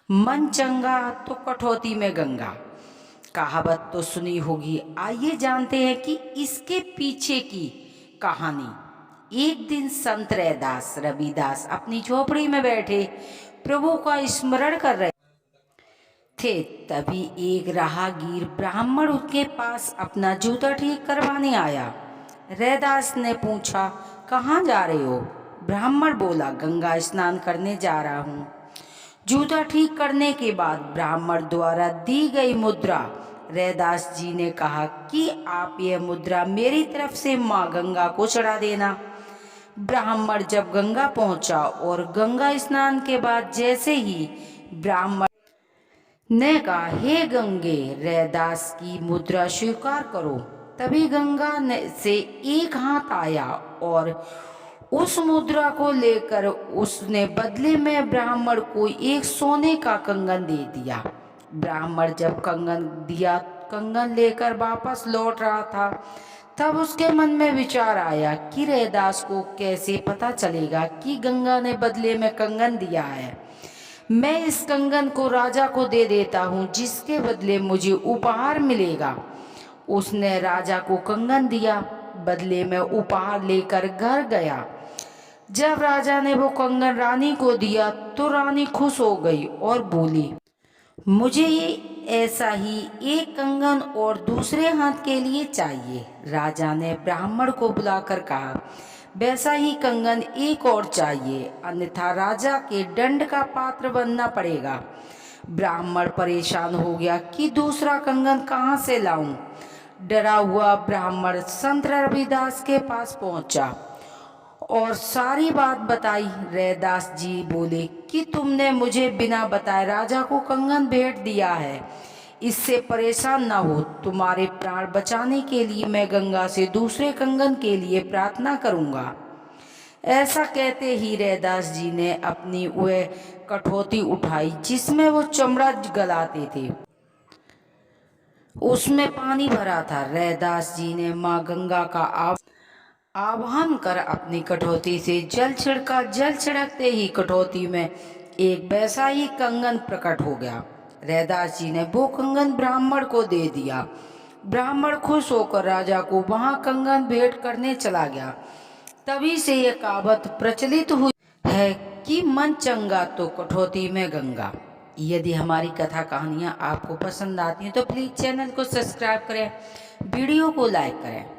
मन चंगा तो कठौती में गंगा, कहावत तो सुनी होगी। आइए जानते हैं कि इसके पीछे की कहानी। एक दिन संत रविदास अपनी झोपड़ी में बैठे प्रभु का स्मरण कर रहे थे। तभी एक राहगीर ब्राह्मण उनके पास अपना जूता ठीक करवाने आया। रैदास ने पूछा, कहाँ जा रहे हो? ब्राह्मण बोला, गंगा स्नान करने जा रहा हूँ। जूता ठीक करने के बाद ब्राह्मण द्वारा दी गई मुद्रा रैदास जी ने कहा कि आप यह मुद्रा मेरी तरफ से माँ गंगा को चढ़ा देना। ब्राह्मण जब गंगा पहुंचा और गंगा स्नान के बाद जैसे ही ब्राह्मण ने कहा, हे गंगे, रैदास की मुद्रा स्वीकार करो, तभी गंगा से एक हाथ आया और उस मुद्रा को लेकर उसने बदले में ब्राह्मण को एक सोने का कंगन दे दिया। ब्राह्मण जब कंगन लेकर वापस लौट रहा था, तब उसके मन में विचार आया कि रैदास को कैसे पता चलेगा कि गंगा ने बदले में कंगन दिया है। मैं इस कंगन को राजा को दे देता हूँ, जिसके बदले मुझे उपहार मिलेगा। उसने राजा को कंगन दिया, बदले में उपहार लेकर घर गया। जब राजा ने वो कंगन रानी को दिया तो रानी खुश हो गई और बोली, मुझे ऐसा ही एक कंगन और दूसरे हाथ के लिए चाहिए। राजा ने ब्राह्मण को बुलाकर कहा, वैसा ही कंगन एक और चाहिए, अन्यथा राजा के दंड का पात्र बनना पड़ेगा। ब्राह्मण परेशान हो गया कि दूसरा कंगन कहाँ से लाऊं। डरा हुआ ब्राह्मण संत रविदास के पास पहुंचा और सारी बात बताई। रैदास जी बोले कि तुमने मुझे बिना बताए राजा को कंगन भेंट दिया है, इससे परेशान ना हो। तुम्हारे प्राण बचाने के लिए मैं गंगा से दूसरे कंगन के लिए प्रार्थना करूंगा। ऐसा कहते ही रैदास जी ने अपनी वह कठौती उठाई जिसमें वो चमड़ा गलाते थे। उसमें पानी भरा था। रैदास जी ने माँ गंगा का आह्वान कर अपनी कठौती से जल छिड़का। जल छिड़कते ही कठौती में एक वैसा ही कंगन प्रकट हो गया। रैदास जी ने वो कंगन ब्राह्मण को दे दिया। ब्राह्मण खुश होकर राजा को वहां कंगन भेंट करने चला गया। तभी से यह कहावत प्रचलित हुई है कि मन चंगा तो कठौती में गंगा। यदि हमारी कथा कहानियाँ आपको पसंद आती हैं तो प्लीज़ चैनल को सब्सक्राइब करें, वीडियो को लाइक करें।